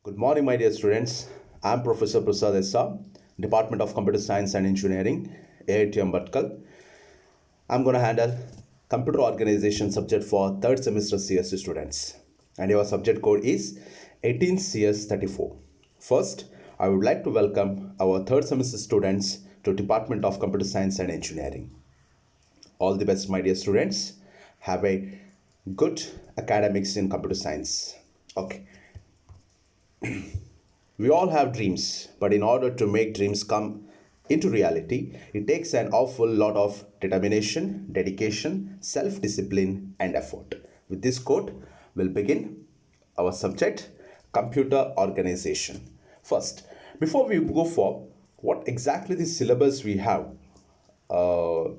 Good morning, my dear students. I'm Professor Prasad Essa, Department of Computer Science and Engineering, AIT Ambatkal. I'm going to handle computer organization subject for third semester CSC students. And your subject code is 18CS34. First, I would like to welcome our third semester students to Department of Computer Science and Engineering. All the best, my dear students. Have a good academics in computer science. Okay. We all have dreams, but in order to make dreams come into reality, it takes an awful lot of determination, dedication, self-discipline, and effort. With this quote, we'll begin our subject, computer organization. First, before we go for what exactly the syllabus we have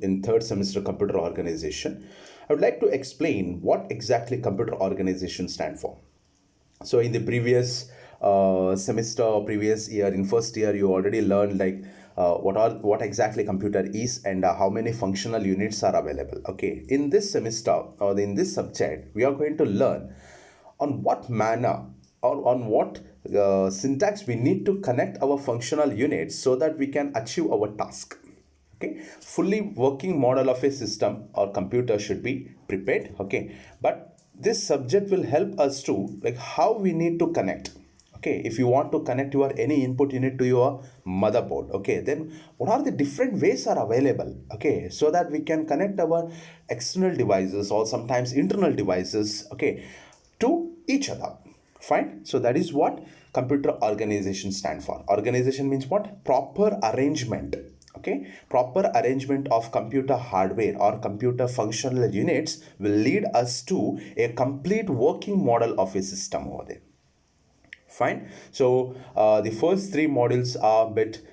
in third semester computer organization, I would like to explain what exactly computer organization stand for. So in the previous semester or previous year, in first year, you already learned like what exactly computer is and how many functional units are available. Okay, in this semester or in this subject, we are going to learn on what manner or on what syntax we need to connect our functional units so that we can achieve our task. Okay, fully working model of a system or computer should be prepared. Okay, but this subject will help us to like how we need to connect. Okay, if you want to connect your any input unit to your motherboard, okay, then what are the different ways are available? Okay, so that we can connect our external devices or sometimes internal devices, okay, to each other. Fine. So that is what computer organization stand for. Organization means what? Proper arrangement. Okay, proper arrangement of computer hardware or computer functional units will lead us to a complete working model of a system over there. Fine. So the first three modules are a bit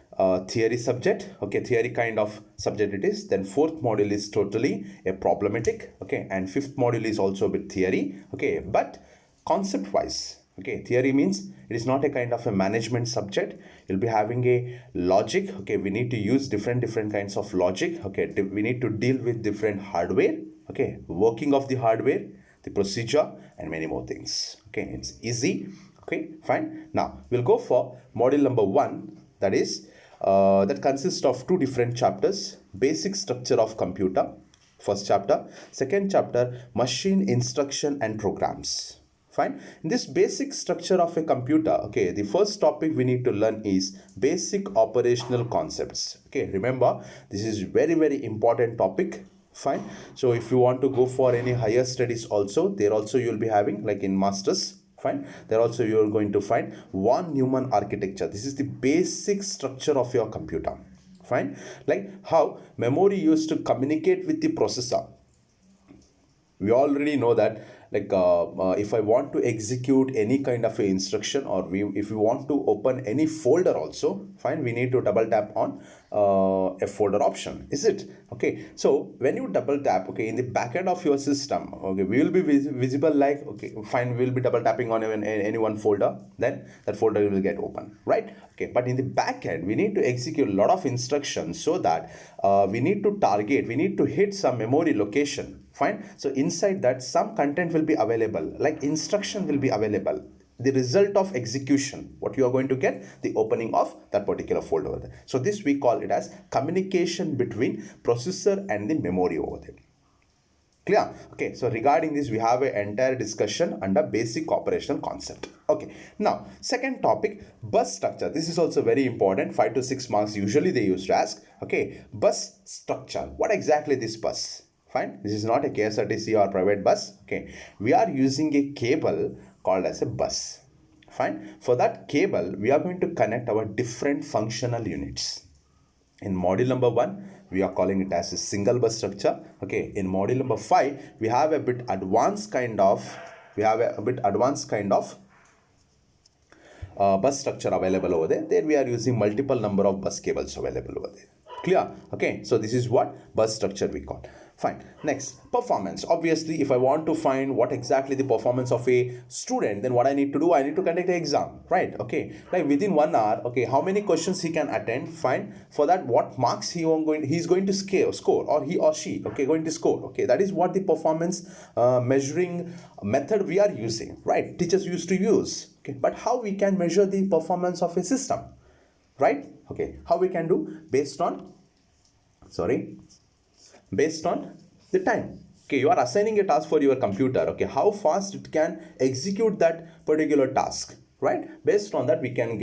theory subject. Okay, theory kind of subject it is. Then fourth module is totally a problematic. Okay, and fifth module is also a bit theory. Okay, but concept wise. Okay, theory means it is not a kind of a management subject. You'll be having a logic. Okay, we need to use different kinds of logic. Okay, we need to deal with different hardware. Okay, working of the hardware, the procedure, and many more things. Okay, it's easy. Okay, fine. Now we'll go for module number 1. That is that consists of two different chapters: basic structure of computer, first chapter; second chapter, machine instruction and programs. Fine. In this basic structure of a computer, okay, the first topic we need to learn is basic operational concepts. Okay, remember this is very important topic. Fine. So if you want to go for any higher studies also, there also you'll be having like in masters. Fine. There also you are going to find von Neumann architecture. This is the basic structure of your computer. Fine. Like how memory used to communicate with the processor. We already know that like if I want to execute any kind of a instruction, or if we want to open any folder also, fine, we need to double tap on a folder option, is it? Okay, so when you double tap, okay, in the back end of your system, okay, we will be visible like, okay, fine, we will be double tapping on any one folder, then that folder will get open, right? Okay, but in the back end, we need to execute a lot of instructions so that we need to target, we need to hit some memory location. Fine. So inside that some content will be available, like instruction will be available. The result of execution, what you are going to get, the opening of that particular folder over there. So this we call it as communication between processor and the memory over there. Clear? Okay, so regarding this, we have an entire discussion under basic operational concept. Okay, now second topic, bus structure. This is also very important. 5 to 6 marks usually they used to ask. Okay, bus structure. What exactly this bus? Fine, this is not a KSRTC or private bus. Okay, we are using a cable called as a bus. Fine, for that cable we are going to connect our different functional units. In module number 1 we are calling it as a single bus structure. Okay, in module number 5 we have a bit advanced kind of bus structure available over there. There we are using multiple number of bus cables available over there. Clear? Okay, so this is what bus structure we call. Fine. Next, performance. Obviously, if I want to find what exactly the performance of a student, then what I need to do, I need to conduct an exam, right? Okay, like within 1 hour, okay, how many questions he can attend? Fine. For that, what marks he's going to score, or he or she, okay, going to score. Okay, that is what the performance measuring method we are using, right? Teachers used to use. Okay, but how we can measure the performance of a system, right? Okay, how we can do based on the time. Okay, you are assigning a task for your computer. Okay, how fast it can execute that particular task, right? Based on that, we can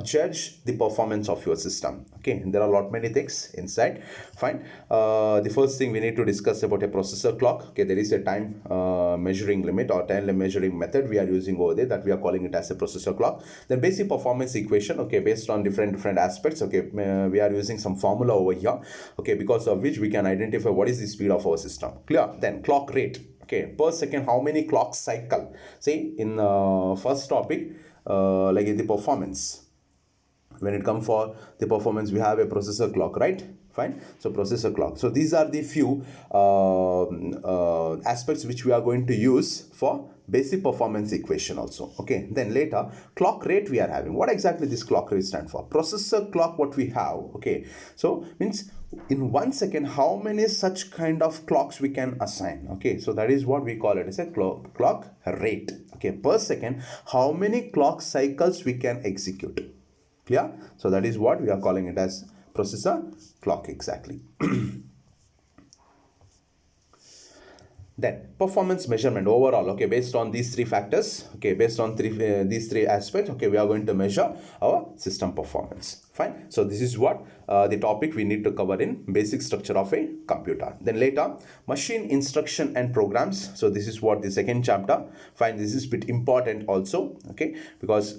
judge the performance of your system. Okay, and there are a lot many things inside. Fine. The first thing we need to discuss about a processor clock. Okay, there is a time measuring limit or time measuring method we are using over there, that we are calling it as a processor clock. Then basic performance equation. Okay, based on different aspects. Okay, we are using some formula over here. Okay, because of which we can identify what is the speed of our system. Clear? Then clock rate. Okay, per second, how many clock cycle? See, in first topic, like in the performance, when it comes for the performance, we have a processor clock, right? Fine. So processor clock. So these are the few aspects which we are going to use for basic performance equation also. Okay, then later clock rate we are having. What exactly this clock rate stand for? Processor clock, what we have. Okay, so means in 1 second how many such kind of clocks we can assign. Okay, so that is what we call it as a clock rate. Okay, per second how many clock cycles we can execute. Clear? So that is what we are calling it as processor clock exactly. Then performance measurement overall. Okay, based on these three factors. Okay, based on these three aspects. Okay, we are going to measure our system performance. Fine. So this is what the topic we need to cover in basic structure of a computer. Then later, machine instruction and programs. So this is what the second chapter. Fine. This is bit important also. Okay, because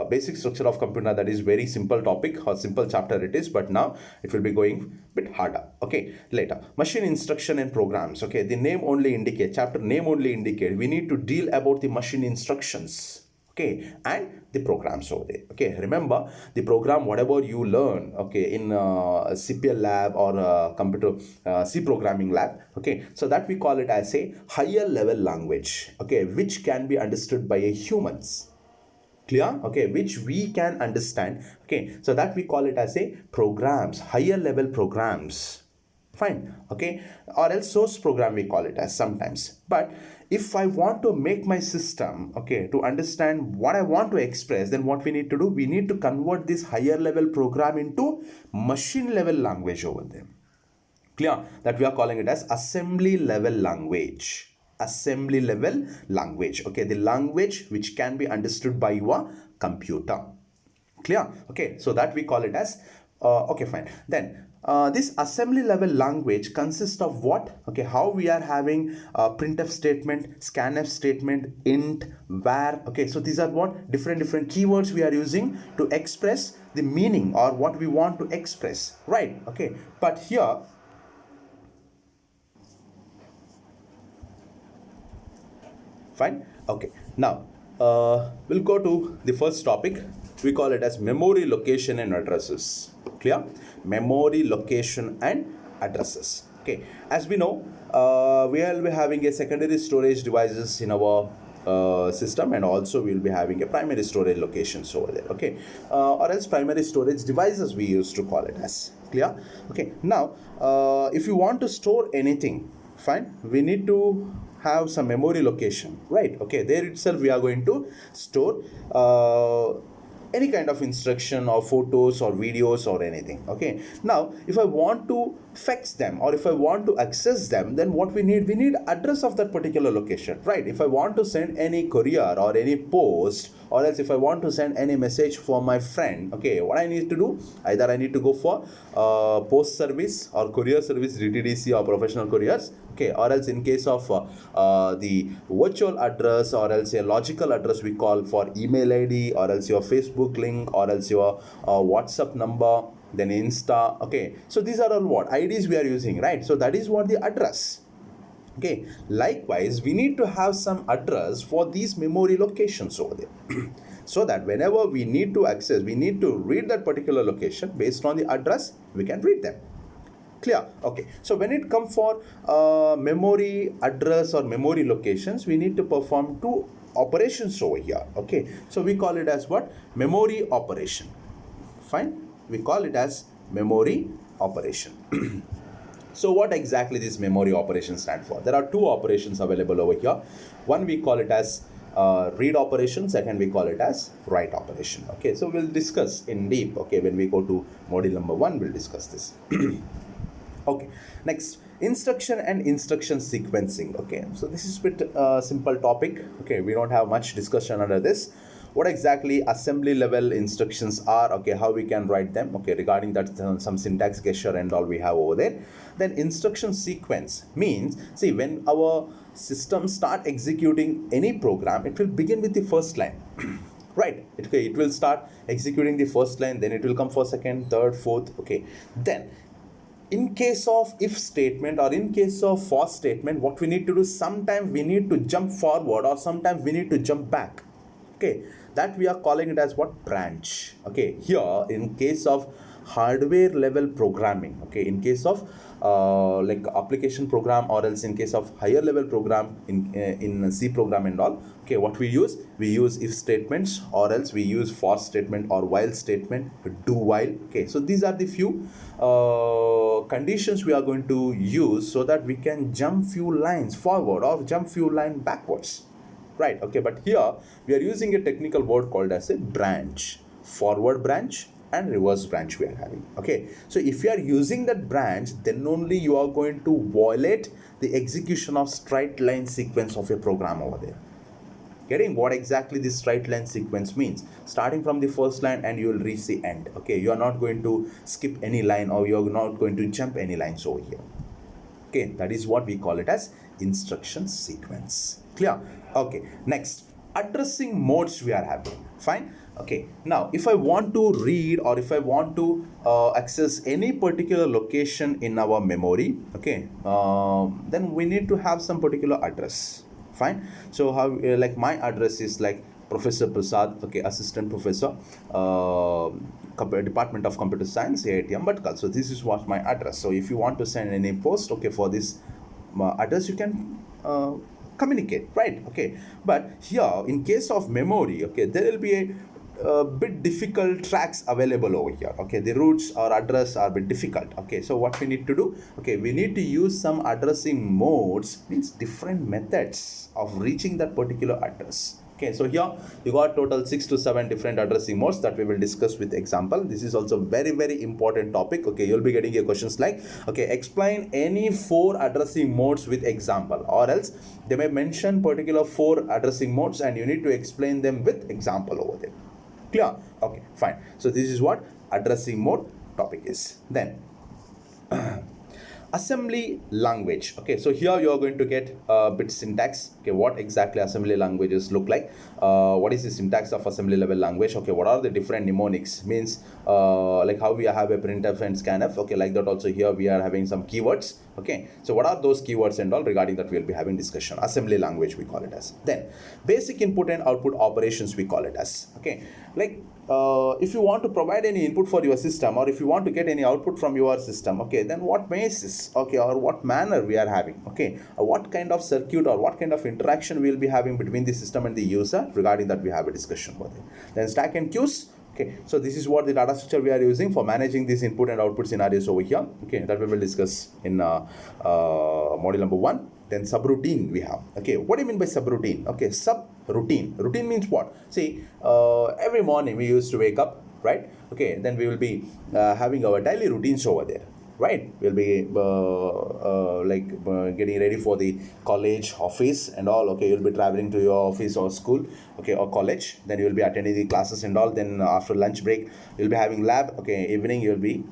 basic structure of computer, that is very simple topic or simple chapter it is, but now it will be going bit harder. Okay, later machine instruction and programs. Okay, the name only indicate, chapter name only indicate we need to deal about the machine instructions. Okay, and the programs over there. Okay, remember the program whatever you learn, okay, in CPL lab or computer C programming lab. Okay, so that we call it as a higher level language. Okay, which can be understood by a humans. Clear? Okay, which we can understand. Okay, so that we call it as a programs, higher level programs. Fine. Okay, or else source program we call it as sometimes. But if I want to make my system, okay, to understand what I want to express, then what we need to do, we need to convert this higher level program into machine level language over there. Clear? That we are calling it as assembly level language. Assembly level language. Okay, the language which can be understood by your computer. Clear? Okay, so that we call it as okay, fine. Then this assembly level language consists of what? Okay, how we are having printf statement, scanf statement, int, var. Okay, so these are what different keywords we are using to express the meaning or what we want to express, right? Okay, but here fine. Okay, now we'll go to the first topic. We call it as memory location and addresses. Clear? Memory location and addresses. Okay, as we know, we will be having a secondary storage devices in our system, and also we will be having a primary storage locations over there. Okay, or else primary storage devices we used to call it as. Clear? Okay, now if you want to store anything, fine, we need to have some memory location, right? Okay, there itself we are going to store any kind of instruction or photos or videos or anything. Okay, now if I want to fetch them or if I want to access them, then what we need address of that particular location, right? If I want to send any courier or any post, or else if I want to send any message for my friend, okay, what I need to do, either I need to go for post service or courier service, DTDC or professional couriers. Okay, or else in case of the virtual address or else a logical address we call for email ID, or else your Facebook link, or else your WhatsApp number, then Insta. Okay, so these are all what IDs we are using, right? So that is what the address. Okay, likewise we need to have some address for these memory locations over there. So that whenever we need to access, we need to read that particular location, based on the address we can read them. Clear? Okay. So when it comes for memory address or memory locations, we need to perform two operations over here. Okay. So we call it as what? Memory operation. Fine. We call it as memory operation. So what exactly this memory operation stand for? There are two operations available over here. One we call it as read operation, second we call it as write operation. Okay, so we'll discuss in deep. Okay, when we go to module number 1, we'll discuss this. Okay, next, instruction and instruction sequencing. Okay, so this is a bit simple topic. Okay, we don't have much discussion under this. What exactly assembly level instructions are, okay, how we can write them, okay, regarding that some syntax gesture and all we have over there. Then instruction sequence means, see, when our system start executing any program, it will begin with the first line. Right, it will start executing the first line, then it will come for second, third, fourth. Okay, then in case of if statement or in case of for statement, what we need to do, sometimes we need to jump forward or sometimes we need to jump back. Okay, that we are calling it as what? Branch. Okay, here in case of hardware level programming, okay, in case of like application program, or else in case of higher level program in C program and all, okay, what we use if statements, or else we use for statement or while statement, do while. Okay, so these are the few conditions we are going to use so that we can jump few lines forward or jump few lines backwards. Right, okay, but here we are using a technical word called as a branch, forward branch and reverse branch we are having. Okay, so if you are using that branch, then only you are going to violate the execution of straight line sequence of your program over there. Getting what exactly this straight line sequence means? Starting from the first line and you will reach the end. Okay, you are not going to skip any line or you are not going to jump any lines over here. Okay, that is what we call it as instruction sequence. Clear? Okay, next, addressing modes we are having. Fine. Okay, now if I want to read or if I want to access any particular location in our memory, okay, then we need to have some particular address. Fine. So how like my address is like Professor Prasad, okay, assistant professor, Department of Computer Science, IIT Ambatkal. So this is what my address. So if you want to send any post, okay, for this address, you can communicate, right? Okay, but here in case of memory, okay, there will be a bit difficult tracks available over here. Okay, the roots or address are a bit difficult. Okay, so what we need to do, okay, we need to use some addressing modes, means different methods of reaching that particular address. Okay, so here you got total 6 to 7 different addressing modes that we will discuss with example. This is also very, very important topic. Okay, you'll be getting your questions like, okay, explain any 4 addressing modes with example, or else they may mention particular 4 addressing modes and you need to explain them with example over there. Clear? Okay, fine. So this is what addressing mode topic is. Then assembly language. Okay, so here you are going to get a bit syntax. Okay, what exactly assembly languages look like, what is the syntax of assembly level language, okay, what are the different mnemonics, means like how we have a printf and scanf. Okay, like that also here we are having some keywords. Okay, so what are those keywords and all, regarding that we'll be having discussion. Assembly language we call it as. Then basic input and output operations we call it as. Okay, like if you want to provide any input for your system, or if you want to get any output from your system, okay, then what basis, okay, or what manner we are having, okay, or what kind of circuit or what kind of interaction we will be having between the system and the user, regarding that we have a discussion about it. Then stack and queues. Okay, so this is what the data structure we are using for managing these input and output scenarios over here. Okay, that we will discuss in module number 1. Then subroutine we have. Okay, what do you mean by subroutine? Okay, subroutine. Routine means what? See, every morning we used to wake up, right? Okay, then we will be having our daily routines over there, right? We'll be getting ready for the college, office and all. Okay, you'll be traveling to your office or school, okay, or college. Then you will be attending the classes and all. Then after lunch break, you'll be having lab. Okay, evening you'll be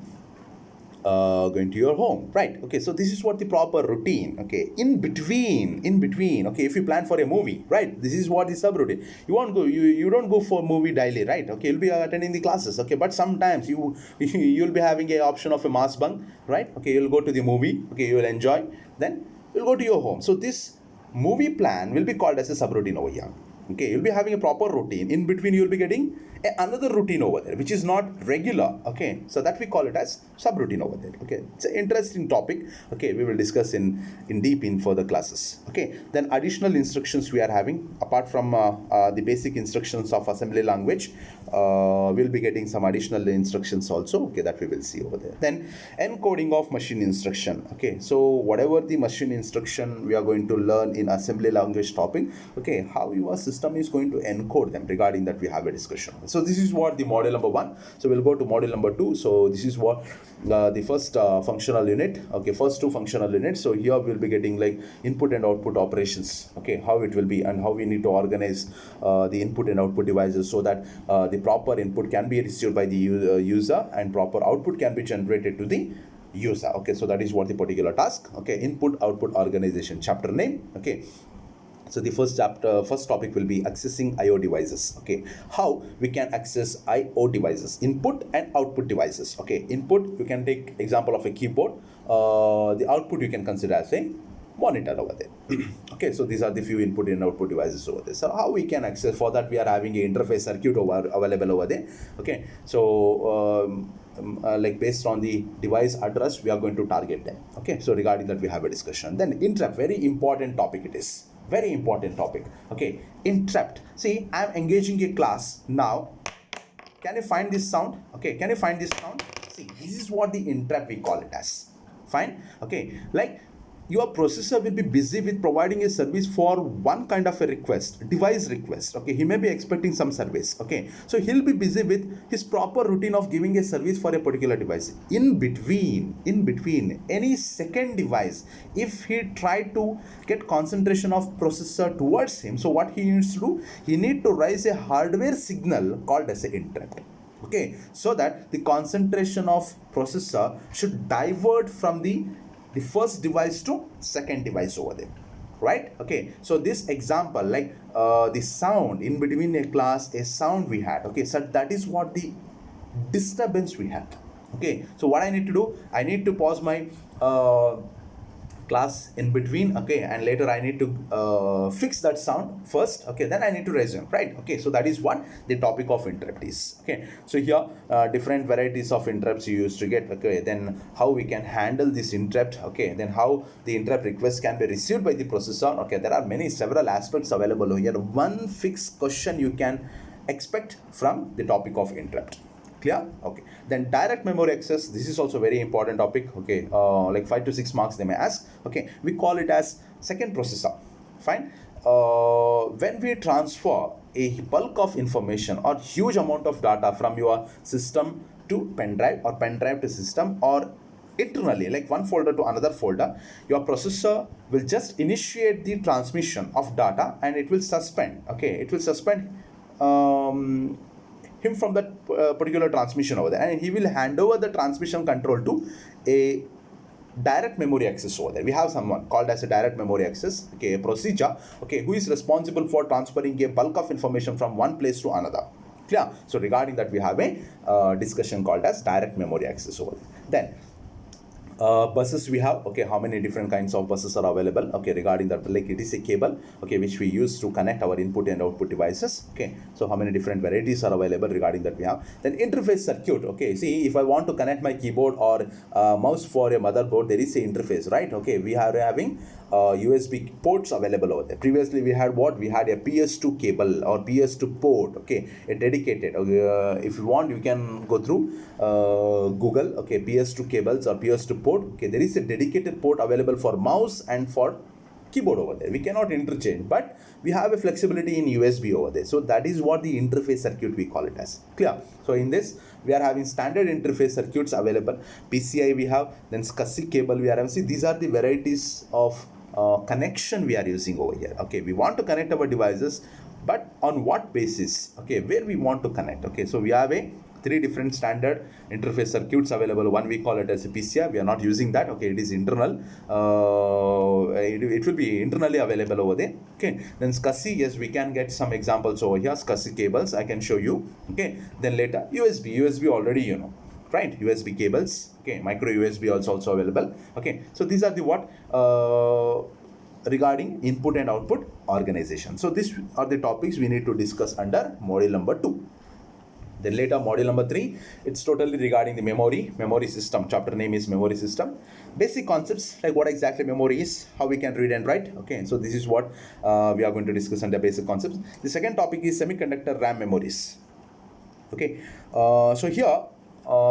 going to your home, right? Okay, so this is what the proper routine. Okay, in between, okay, if you plan for a movie, right, this is what is subroutine. You don't go for movie daily, right? Okay, you'll be attending the classes. Okay, but sometimes you'll be having a option of a mass bunk, right? Okay, you'll go to the movie. Okay, you will enjoy, then you'll go to your home. So this movie plan will be called as a subroutine over here. Okay, you'll be having a proper routine. In between, you'll be getting another routine over there, which is not regular. Okay, so that we call it as subroutine over there. Okay, it's an interesting topic. Okay, we will discuss in deep in further classes. Okay, then additional instructions we are having apart from the basic instructions of assembly language. We'll be getting some additional instructions also. Okay, that we will see over there. Then encoding of machine instruction. Okay, so whatever the machine instruction we are going to learn in assembly language topic. Okay, how your system is going to encode them, regarding that we have a discussion. So this is what the module number 1. So we'll go to module number 2. So this is what the first functional unit. Okay, first 2 functional units. So here we'll be getting like input and output operations. Okay, how it will be and how we need to organize the input and output devices so that the proper input can be received by the user and proper output can be generated to the user. Okay, so that is what the particular task. Okay, input output organization, chapter name. Okay, so the first topic will be accessing IO devices. Okay, how we can access IO devices, input and output devices. Okay, input, you can take example of a keyboard. The output you can consider as a monitor over there. Okay, so these are the few input and output devices over there. So how we can access, for that we are having a interface circuit available over there. Okay, so like based on the device address we are going to target them. Okay, so regarding that we have a discussion. Then interrupt, very important topic it is. Very important topic. Okay, interrupt. See, I am engaging a class now. Can you find this sound? Okay, can you find this sound? See, this is what the interrupt we call it as. Fine. Okay, like your processor will be busy with providing a service for one kind of a request, device request. Okay, he may be expecting some service. Okay, so he'll be busy with his proper routine of giving a service for a particular device. In between any second device, if he tried to get concentration of processor towards him, so what he needs to do, he need to raise a hardware signal called as an interrupt. Okay, so that the concentration of processor should divert from the first device to second device over there, right? Okay, so this example, like the sound in between a class, a sound we had. Okay, so that is what the disturbance we had. Okay, so what I need to do, I need to pause my class in between. Okay, and later I need to fix that sound first. Okay, then I need to resume, right? Okay, so that is what the topic of interrupt is. Okay, so here different varieties of interrupts you used to get. Okay, then how we can handle this interrupt. Okay, then how the interrupt request can be received by the processor. Okay, there are several aspects available here. One fixed question you can expect from the topic of interrupt. Clear? Okay, then direct memory access, this is also very important topic. Okay, like 5 to 6 marks they may ask. Okay, we call it as second processor. Fine. When we transfer a bulk of information or huge amount of data from your system to pen drive or pen drive to system, or internally like one folder to another folder, your processor will just initiate the transmission of data and it will suspend. Okay, it will suspend him from that particular transmission over there, and he will hand over the transmission control to a direct memory access over there. We have someone called as a direct memory access. Okay, a procedure. Okay, who is responsible for transferring a bulk of information from one place to another. Clear? So regarding that we have a discussion called as direct memory access over there. Then buses we have. Okay, how many different kinds of buses are available. Okay, regarding that, like it is a cable, okay, which we use to connect our input and output devices. Okay, so how many different varieties are available, regarding that we have. Then interface circuit. Okay, see, if I want to connect my keyboard or mouse for a motherboard, there is a interface, right? Okay, we are having USB ports available over there. Previously we had what? We had a PS2 cable or PS2 port. Okay, a dedicated. Okay, if you want you can go through Google. Okay, PS2 cables or PS2 port. Okay, there is a dedicated port available for mouse and for keyboard over there. We cannot interchange, but we have a flexibility in USB over there. So that is what the interface circuit we call it as. Clear? So in this we are having standard interface circuits available. PCI we have, then SCSI cable we are having. See, these are the varieties of connection we are using over here. Okay, we want to connect our devices, but on what basis? Okay, where we want to connect. Okay, so we have a 3 different standard interface circuits available. One we call it as a PCI. We are not using that. Okay, it is internal. It will be internally available over there. Okay, then SCSI, yes, we can get some examples over here. SCSI cables I can show you. Okay, then later USB already you know, right? USB cables. Okay, micro USB also available. Okay, so these are the what regarding input and output organization. So these are the topics we need to discuss under module number 2. Then later module number 3, it's totally regarding the memory system. Chapter name is memory system. Basic concepts like what exactly memory is, how we can read and write. Okay, so this is what we are going to discuss under basic concepts. The second topic is semiconductor RAM memories. Okay, so here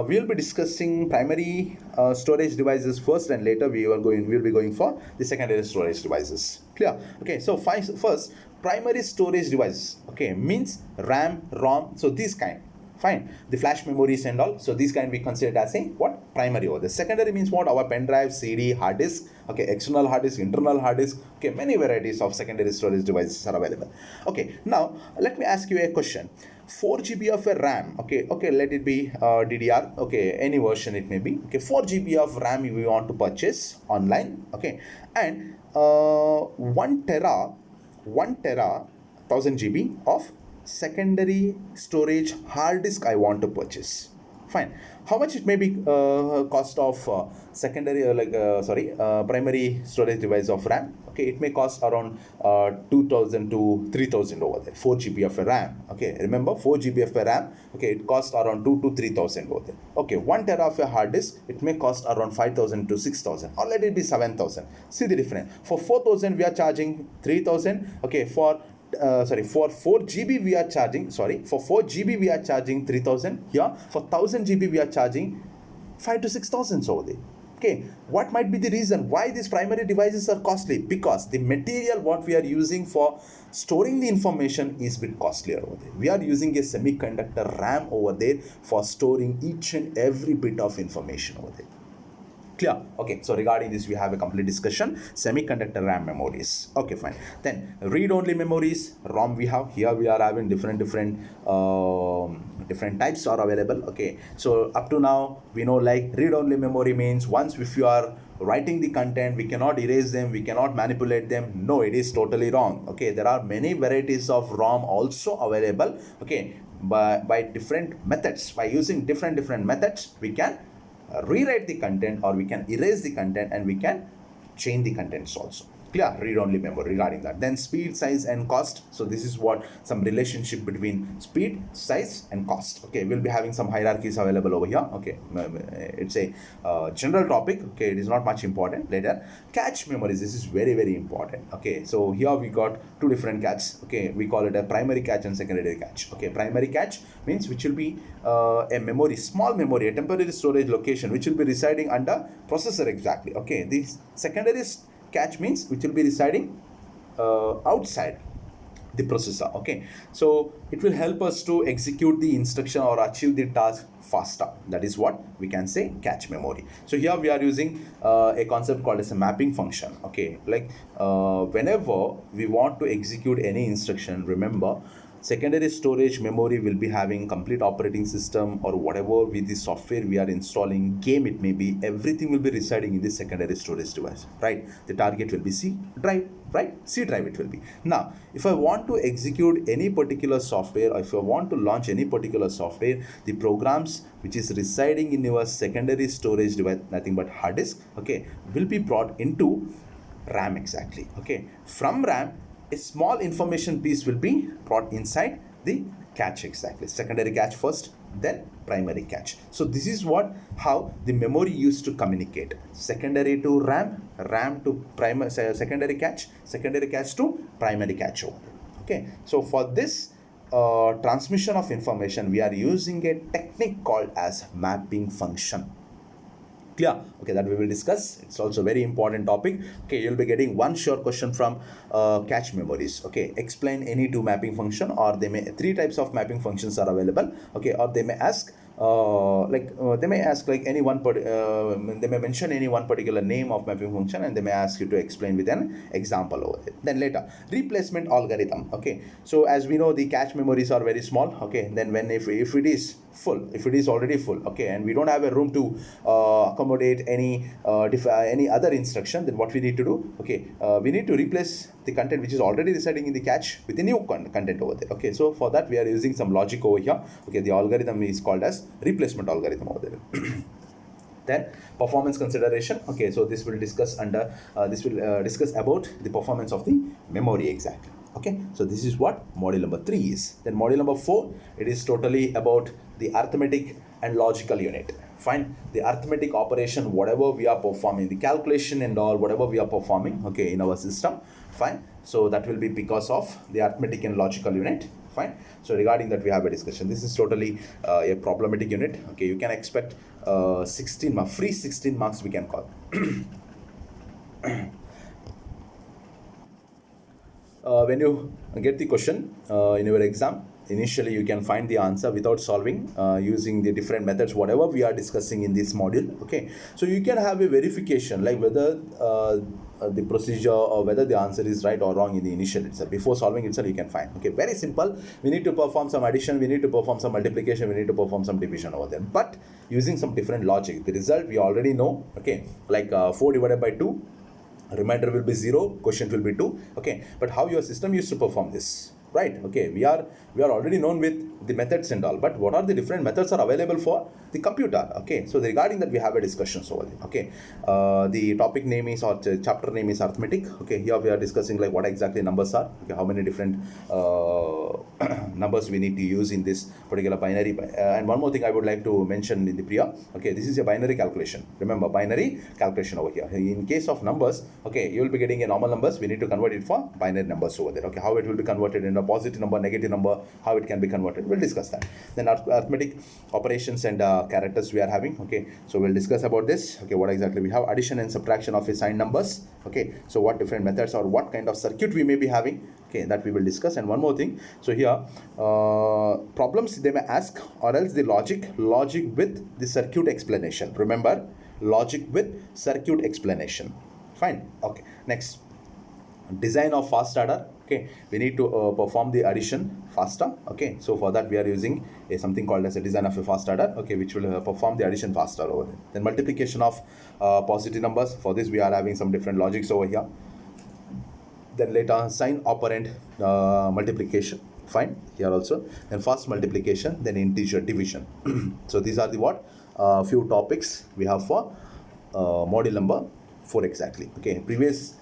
we will be discussing primary storage devices first, and later we will be going for the secondary storage devices. Clear? Okay, so first primary storage device. Okay, means RAM, ROM. So this kind. Fine, the flash memories and all, so these can be considered as a what, primary. Over the secondary means what, our pen drive, CD, hard disk, okay, external hard disk, internal hard disk, okay, many varieties of secondary storage devices are available. Okay, now let me ask you a question. 4 GB of a RAM, okay, let it be DDR, okay, any version it may be, okay, 4 GB of RAM we want to purchase online, okay, and 1 tera 1000 GB of secondary storage hard disk I want to purchase. Fine. How much it may be cost of secondary primary storage device of RAM? Okay, it may cost around 2000 to 3000 over there. 4 GB of a RAM. Okay, remember 4 GB of a RAM. Okay, it costs around 2 to 3000 over there. Okay, 1 tera of a hard disk, it may cost around 5000 to 6000, or let it be 7000. See the difference. For 4000 we are charging 3000. Okay, for 4 GB we are charging, for 4 GB we are charging 3000. Here for 1000 GB we are charging 5 to 6000 over there. Okay, what might be the reason why these primary devices are costly? Because the material what we are using for storing the information is a bit costlier over there. We are using a semiconductor RAM over there for storing each and every bit of information over there. Clear? Okay, so regarding this we have a complete discussion. Semiconductor RAM memories. Okay, fine. Then read-only memories, ROM we have. Here we are having different types are available. Okay, so up to now we know like read-only memory means once if you are writing the content, we cannot erase them, we cannot manipulate them. No, it is totally wrong. Okay, there are many varieties of ROM also available. Okay, by different methods, by using different methods, we can rewrite the content, or we can erase the content, and we can change the contents also. Clear? Read-only memory regarding that. Then speed, size, and cost. So this is what some relationship between speed, size, and cost. Okay, we'll be having some hierarchies available over here. Okay, it's a general topic. Okay, it is not much important. Later, cache memories. This is very important. Okay, so here we got two different caches. Okay, we call it a primary cache and secondary cache. Okay, primary cache means which will be a memory, small memory, a temporary storage location which will be residing under processor exactly. Okay, the secondary cache means which will be residing outside the processor. Okay, so it will help us to execute the instruction or achieve the task faster. That is what we can say cache memory. So here we are using a concept called as a mapping function. Okay, like whenever we want to execute any instruction, remember secondary storage memory will be having complete operating system or whatever with the software we are installing, game it may be, everything will be residing in the secondary storage device, right? The target will be C drive, right? C drive it will be. Now, if I want to execute any particular software, or if I want to launch any particular software, the programs which is residing in your secondary storage device, nothing but hard disk, okay, will be brought into RAM exactly. Okay, from RAM, a small information piece will be brought inside the cache exactly. Secondary cache first, then primary cache. So this is how the memory used to communicate. Secondary to RAM, RAM to secondary cache to primary cache over there. Okay, so for this transmission of information, we are using a technique called as mapping function. Clear? Okay, that we will discuss. It's also a very important topic. Okay, you'll be getting one sure question from cache memories. Okay, explain any two mapping function, or they may three types of mapping functions are available. Okay, or they may ask any one they may mention any one particular name of mapping function, and they may ask you to explain with an example over it. Then later, replacement algorithm. Okay, so as we know, the cache memories are very small. Okay, then when if it is full, if it is already full, okay, and we don't have a room to accommodate any other instruction, then what we need to do, okay, we need to replace the content which is already residing in the cache with a new content over there. Okay, so for that we are using some logic over here. Okay, the algorithm is called as replacement algorithm over there. Then performance consideration. Okay, so this will discuss under discuss about the performance of the memory exactly. Okay, so this is what module number 3 is. Then module number 4, it is totally about the arithmetic and logical unit. Fine, the arithmetic operation, whatever we are performing, the calculation and all, whatever we are performing, okay, in our system. Fine, so that will be because of the arithmetic and logical unit. Fine, so regarding that we have a discussion. This is totally a problematic unit. Okay, you can expect 16 marks, free 16 marks we can call. When you get the question in your exam, initially you can find the answer without solving using the different methods whatever we are discussing in this module. Okay, so you can have a verification like whether the procedure or whether the answer is right or wrong in the initial itself. Before solving itself you can find. Okay, very simple. We need to perform some addition, we need to perform some multiplication, we need to perform some division over there, but using some different logic. The result we already know. Okay, like 4 divided by 2, remainder will be 0, quotient will be 2. Okay, but how your system used to perform this, right? Okay, we are already known with the methods and all, but what are the different methods are available for the computer? Okay, so regarding that we have a discussion over there. Okay, the topic name is, or the chapter name is arithmetic. Okay, here we are discussing like what exactly numbers are. Okay, how many different numbers we need to use in this particular binary. And one more thing I would like to mention in the priya. Okay, this is a binary calculation. Remember, binary calculation over here. In case of numbers, okay, you will be getting a normal numbers. We need to convert it for binary numbers over there. Okay, how it will be converted in a positive number, negative number, how it can be converted, we'll discuss that. Then arithmetic operations and characters we are having. Okay, so we'll discuss about this. Okay, what exactly we have, addition and subtraction of assigned numbers. Okay, so what different methods or what kind of circuit we may be having. Okay, that we will discuss. And one more thing, so here problems they may ask, or else the logic with the circuit explanation. Remember, logic with circuit explanation. Fine. Okay, next, design of fast adder. Okay, we need to perform the addition faster. Okay, so for that we are using something called as a design of a fast adder. Okay, which will perform the addition faster over there. Then multiplication of positive numbers. For this we are having some different logics over here. Then later sign operand multiplication. Fine, here also. Then fast multiplication, then integer division. So these are the what few topics we have for module number 4 exactly. Okay, previous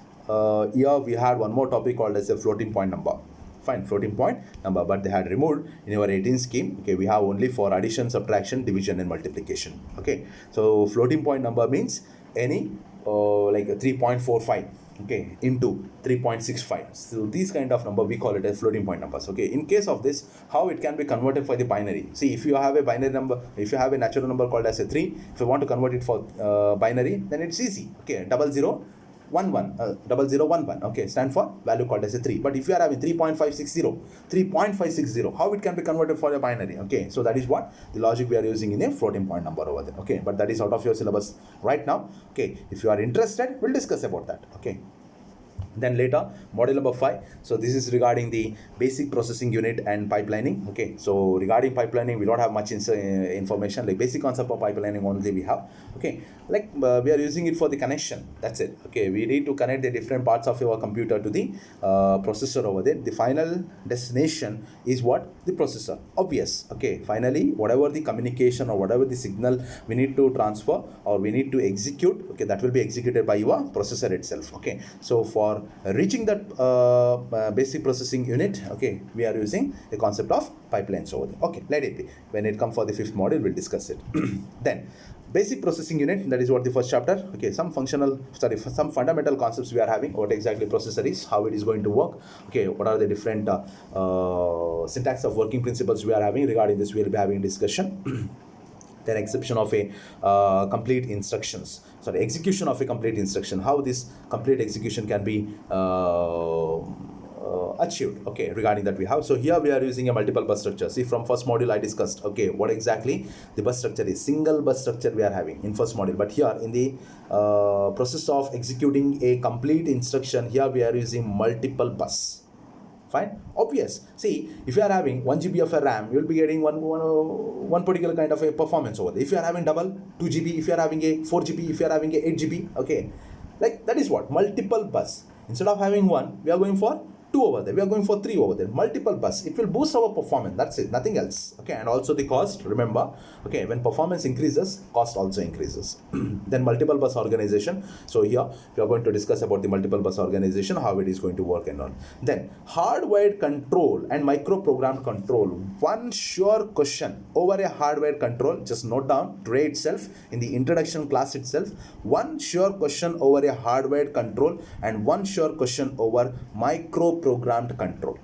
year we had one more topic called as a floating point number. Fine, floating point number, but they had removed in our 18 scheme. Okay, we have only for addition, subtraction, division and multiplication. Okay, so floating point number means any like 3.45, okay, into 3.65. So these kind of number we call it as floating point numbers. Okay, in case of this, how it can be converted for the binary. See, if you have a binary number, if you have a natural number called as a 3, if you want to convert it for binary, then it's easy. Okay, 0011, okay, stand for value called as a 3. But if you are having 3.560, how it can be converted for a binary? Okay, so that is what the logic we are using in a floating point number over there. Okay, but that is out of your syllabus right now. Okay, if you are interested, we'll discuss about that. Okay, then later module number 5. So this is regarding the basic processing unit and pipelining. Okay, so regarding pipelining we don't have much information, like basic concept of pipelining only we have. Okay, like we are using it for the connection, that's it. Okay, we need to connect the different parts of your computer to the processor over there. The final destination is what? The processor, obvious. Okay, finally whatever the communication or whatever the signal we need to transfer or we need to execute, okay, that will be executed by your processor itself. Okay, so for reaching that basic processing unit, okay, we are using the concept of pipelines over there. Okay, let it be. When it comes for the 5th module, we'll discuss it. Then basic processing unit, that is what the first chapter. Okay, some fundamental concepts we are having. What exactly processor is, how it is going to work. Okay, what are the different syntax of working principles we are having. Regarding this we will be having discussion. Then exception of a complete instructions. Sorry, execution of a complete instruction. How this complete execution can be achieved. Okay, regarding that we have. So here we are using a multiple bus structure. See, from first module I discussed. Okay, what exactly the bus structure is. Single bus structure we are having in first module. But here in the process of executing a complete instruction, here we are using multiple bus. Fine, obvious. See, if you are having 1 GB of a RAM, you will be getting one particular kind of a performance over there. If you are having double 2 GB, if you are having a 4 GB, if you are having a 8 GB, okay, like that is what multiple bus. Instead of having one, we are going for 2 over there, we are going for 3 over there, multiple bus, it will boost our performance, that's it, nothing else. Okay, and also the cost, remember, okay, when performance increases, cost also increases. Then multiple bus organization, so here we are going to discuss about the multiple bus organization, how it is going to work and all. Then hardwired control and micro programmed control, one sure question over a hardwired control, just note down today itself in the introduction class itself, one sure question over a hardwired control and one sure question over micro programmed control.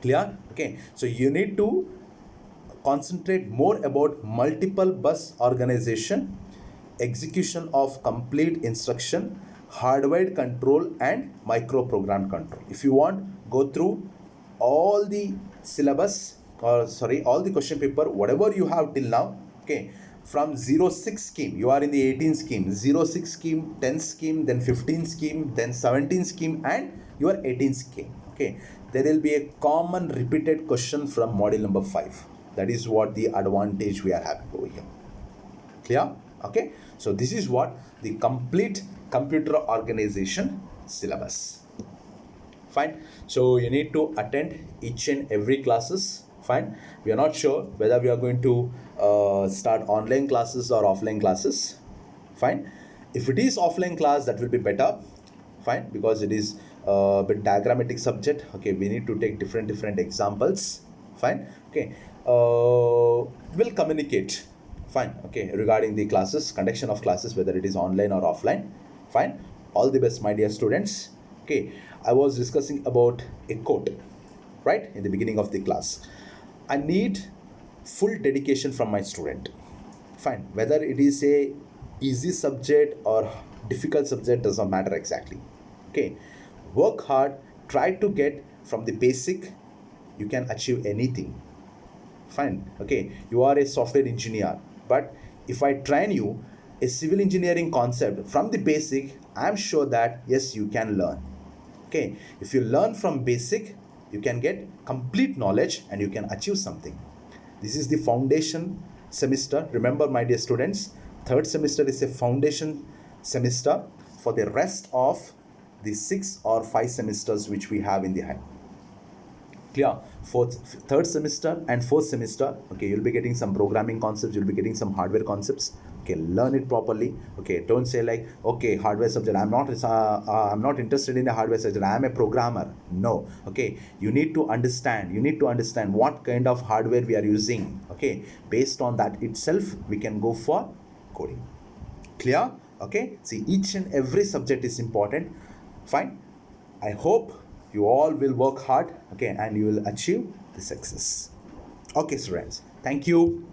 Clear? Okay, so you need to concentrate more about multiple bus organization, execution of complete instruction, hardwired control and micro programmed control. If you want, go through all the syllabus, or sorry, all the question paper, whatever you have till now. Okay, from 06 scheme, you are in the 18 scheme, 06 scheme, 10 scheme, then 15 scheme, then 17 scheme, and your 18 scheme. Okay, there will be a common repeated question from module number 5. That is what the advantage we are having over here. Clear? Okay, so this is what the complete computer organization syllabus. Fine. So you need to attend each and every classes. Fine. We are not sure whether we are going to start online classes or offline classes. Fine. If it is offline class, that will be better. Fine, because it is a bit diagrammatic subject. Okay, we need to take different examples. Fine. Okay, we'll communicate. Fine. Okay, regarding the classes, conduction of classes, whether it is online or offline. Fine. All the best, my dear students. Okay, I was discussing about a quote, right, in the beginning of the class. I need full dedication from my student. Fine, whether it is a easy subject or difficult subject does not matter exactly. Okay, work hard, try to get from the basic, you can achieve anything. Fine. Okay, you are a software engineer, but if I train you a civil engineering concept from the basic, I am sure that yes, you can learn. Okay, if you learn from basic, you can get complete knowledge and you can achieve something. This is the foundation semester. Remember, my dear students, third semester is a foundation semester for the rest of the 6 or 5 semesters which we have in the high. Clear? Third semester and fourth semester, okay, you'll be getting some programming concepts, you'll be getting some hardware concepts. Okay, learn it properly. Okay, don't say like, okay, hardware subject, I'm not interested in a hardware subject, I am a programmer. No. Okay, you need to understand what kind of hardware we are using. Okay, based on that itself, we can go for coding. Clear? Okay, see, each and every subject is important. Fine. I hope you all will work hard, okay, and you will achieve the success. Okay, students, thank you.